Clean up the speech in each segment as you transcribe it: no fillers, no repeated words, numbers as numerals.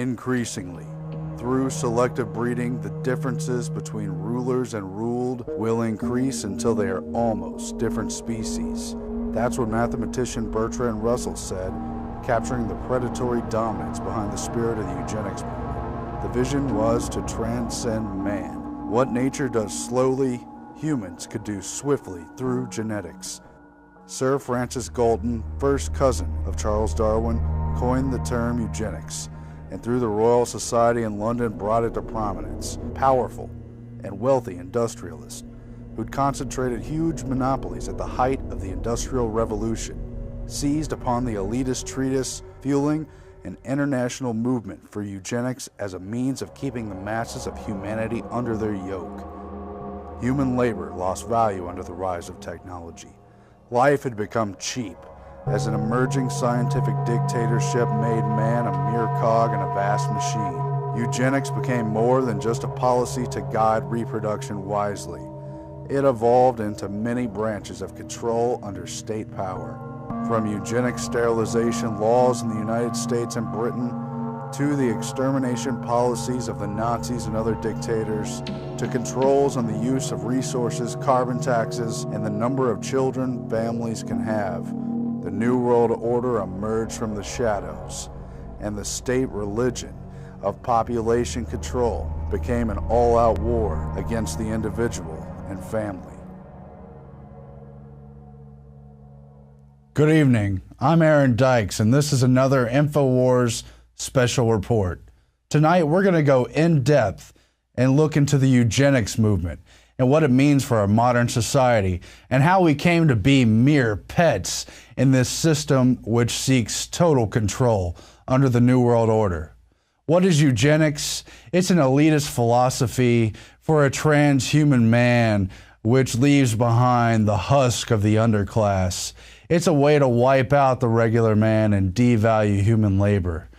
Increasingly, through selective breeding, the differences between rulers and ruled will increase until they are almost different species. That's what mathematician Bertrand Russell said, capturing the predatory dominance behind the spirit of the eugenics movement. The vision was to transcend man. What nature does slowly, humans could do swiftly through genetics. Sir Francis Galton, first cousin of Charles Darwin, coined the term eugenics, and through the Royal Society in London brought it to prominence. Powerful and wealthy industrialists who'd concentrated huge monopolies at the height of the Industrial Revolution seized upon the elitist treatise, fueling an international movement for eugenics as a means of keeping the masses of humanity under their yoke. Human labor lost value under the rise of technology. Life had become cheap, as an emerging scientific dictatorship made man a mere cog in a vast machine. Eugenics became more than just a policy to guide reproduction wisely. It evolved into many branches of control under state power. From eugenic sterilization laws in the United States and Britain, to the extermination policies of the Nazis and other dictators, to controls on the use of resources, carbon taxes, and the number of children families can have, the New World Order emerged from the shadows, and the state religion of population control became an all-out war against the individual and family. Good evening, I'm Aaron Dykes, and this is another InfoWars Special Report. Tonight we're going to go in depth and look into the eugenics movement and what it means for our modern society and how we came to be mere pets in this system which seeks total control under the New World Order. What is eugenics? It's an elitist philosophy for a transhuman man which leaves behind the husk of the underclass. It's a way to wipe out the regular man and devalue human labor.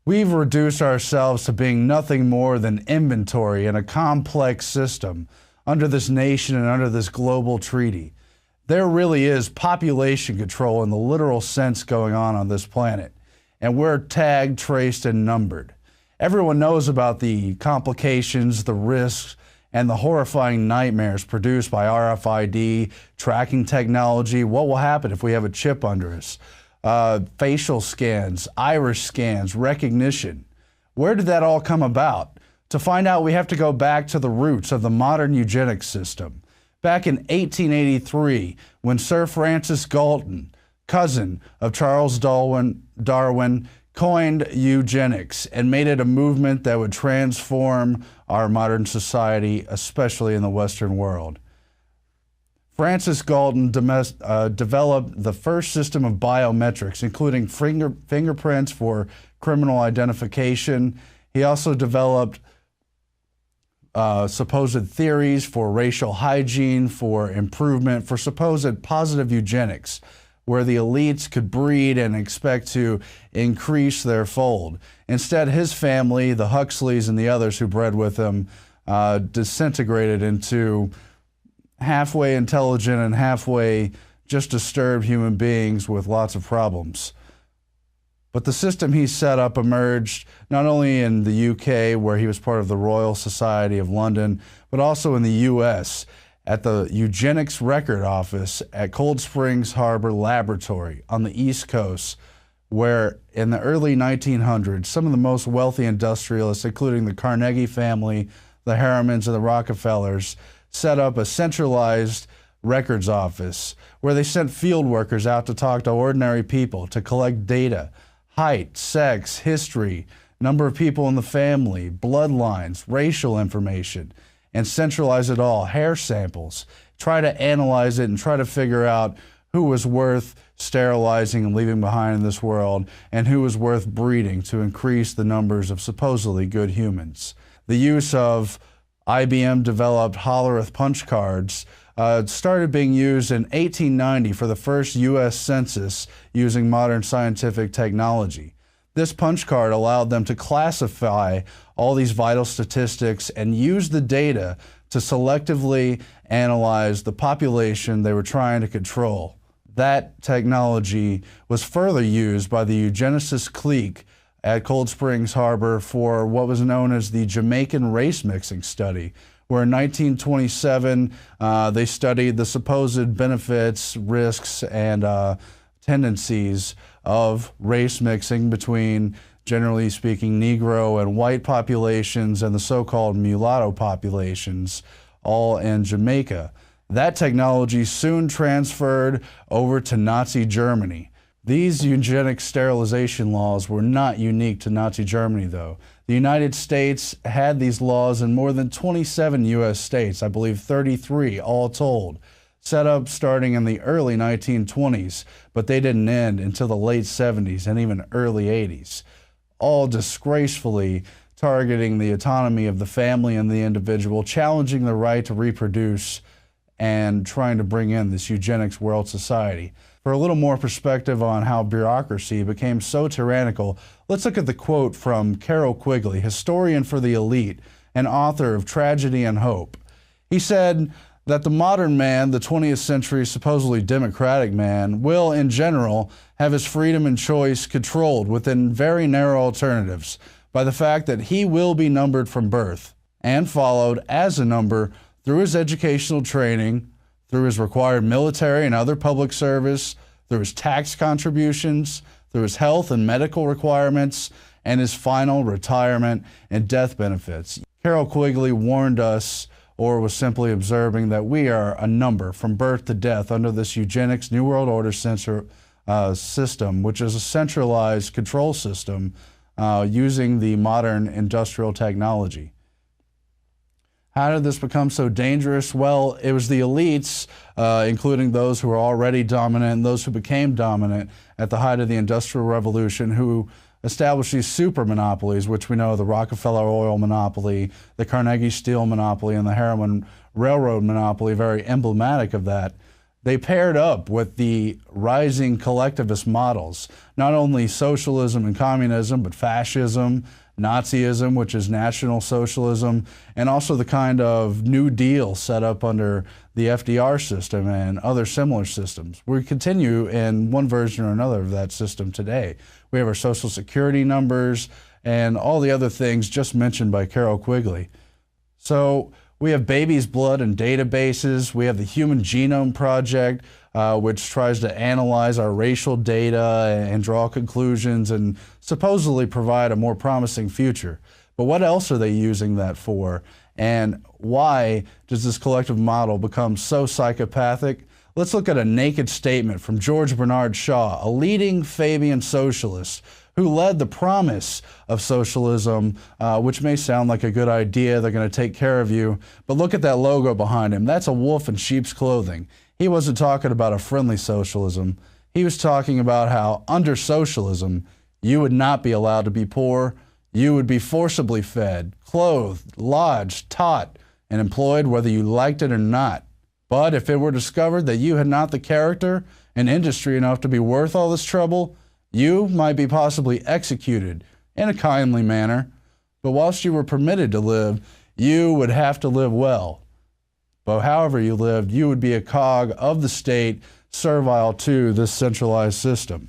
We've reduced ourselves to being nothing more than inventory in a complex system under this nation and under this global treaty. There really is population control in the literal sense going on this planet, and we're tagged, traced, and numbered. Everyone knows about the complications, the risks, and the horrifying nightmares produced by RFID, tracking technology. What will happen if we have a chip under us? Facial scans, iris scans, recognition. Where did that all come about? To find out, we have to go back to the roots of the modern eugenics system. Back in 1883, when Sir Francis Galton, cousin of Charles Darwin, coined eugenics and made it a movement that would transform our modern society, especially in the Western world. Francis Galton developed the first system of biometrics, including fingerprints for criminal identification. He also developed supposed theories for racial hygiene, for improvement, for supposed positive eugenics, where the elites could breed and expect to increase their fold. Instead, his family, the Huxleys and the others who bred with him, disintegrated into halfway intelligent and halfway just disturbed human beings with lots of problems. But the system he set up emerged not only in the UK, where he was part of the Royal Society of London, but also in the US at the Eugenics Record Office at Cold Springs Harbor Laboratory on the East Coast, where in the early 1900s, some of the most wealthy industrialists, including the Carnegie family, the Harrimans, and the Rockefellers, set up a centralized records office where they sent field workers out to talk to ordinary people to collect data, height, sex, history, number of people in the family, bloodlines, racial information, and centralize it all, hair samples, try to analyze it and try to figure out who was worth sterilizing and leaving behind in this world and who was worth breeding to increase the numbers of supposedly good humans. The use of IBM-developed Hollerith punch cards started being used in 1890 for the first U.S. census using modern scientific technology. This punch card allowed them to classify all these vital statistics and use the data to selectively analyze the population they were trying to control. That technology was further used by the eugenicist clique at Cold Springs Harbor for what was known as the Jamaican race mixing study, where in 1927 they studied the supposed benefits, risks, and tendencies of race mixing between, generally speaking, Negro and white populations and the so-called mulatto populations, all in Jamaica. That technology soon transferred over to Nazi Germany. These eugenic sterilization laws were not unique to Nazi Germany, though. The United States had these laws in more than 27 U.S. states, I believe 33 all told, set up starting in the early 1920s, but they didn't end until the late 70s and even early 80s, all disgracefully targeting the autonomy of the family and the individual, challenging the right to reproduce, and trying to bring in this eugenics world society. For a little more perspective on how bureaucracy became so tyrannical, let's look at the quote from Carroll Quigley, historian for the elite and author of Tragedy and Hope. He said that the modern man, the 20th century supposedly democratic man, will, in general, have his freedom and choice controlled within very narrow alternatives by the fact that he will be numbered from birth and followed as a number through his educational training, through his required military and other public service, through his tax contributions, through his health and medical requirements, and his final retirement and death benefits. Carroll Quigley warned us, or was simply observing, that we are a number from birth to death under this eugenics New World Order system, which is a centralized control system using the modern industrial technology. How did this become so dangerous? Well, it was the elites, including those who were already dominant and those who became dominant at the height of the Industrial Revolution, who established these super monopolies, which we know the Rockefeller oil monopoly, the Carnegie steel monopoly, and the Harriman railroad monopoly, very emblematic of that. They paired up with the rising collectivist models, not only socialism and communism, but fascism, Nazism, which is National Socialism, and also the kind of New Deal set up under the FDR system and other similar systems. We continue in one version or another of that system today. We have our Social Security numbers and all the other things just mentioned by Carroll Quigley. So we have baby's blood and databases. We have the Human Genome Project, which tries to analyze our racial data and draw conclusions and supposedly provide a more promising future. But what else are they using that for? And why does this collective model become so psychopathic? Let's look at a naked statement from George Bernard Shaw, a leading Fabian socialist who led the promise of socialism, which may sound like a good idea, they're going to take care of you, but look at that logo behind him. That's a wolf in sheep's clothing. He wasn't talking about a friendly socialism. He was talking about how under socialism, you would not be allowed to be poor. You would be forcibly fed, clothed, lodged, taught, and employed whether you liked it or not. But if it were discovered that you had not the character and industry enough to be worth all this trouble, you might be possibly executed in a kindly manner. But whilst you were permitted to live, you would have to live well. But however you lived, you would be a cog of the state, servile to this centralized system.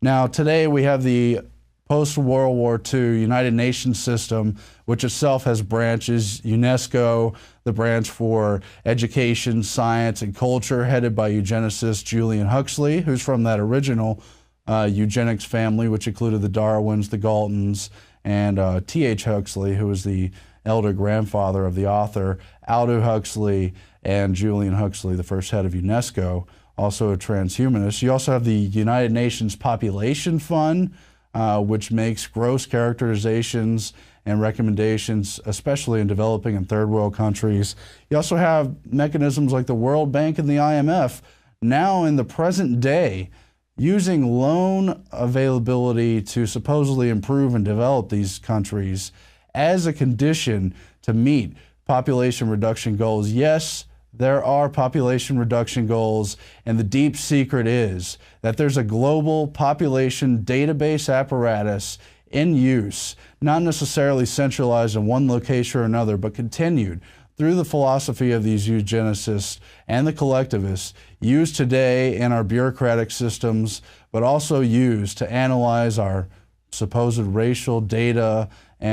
Now, today we have the post-World War II United Nations system, which itself has branches. UNESCO, the branch for education, science, and culture, headed by eugenicist Julian Huxley, who's from that original eugenics family, which included the Darwins, the Galtons, and T.H. Huxley, who was the elder grandfather of the author, Aldous Huxley, and Julian Huxley, the first head of UNESCO, also a transhumanist. You also have the United Nations Population Fund, which makes gross characterizations and recommendations, especially in developing and third world countries. You also have mechanisms like the World Bank and the IMF, now in the present day, using loan availability to supposedly improve and develop these countries as a condition to meet population reduction goals. Yes, there are population reduction goals, and the deep secret is that there's a global population database apparatus in use, not necessarily centralized in one location or another, but continued through the philosophy of these eugenicists and the collectivists, used today in our bureaucratic systems, but also used to analyze our supposed racial data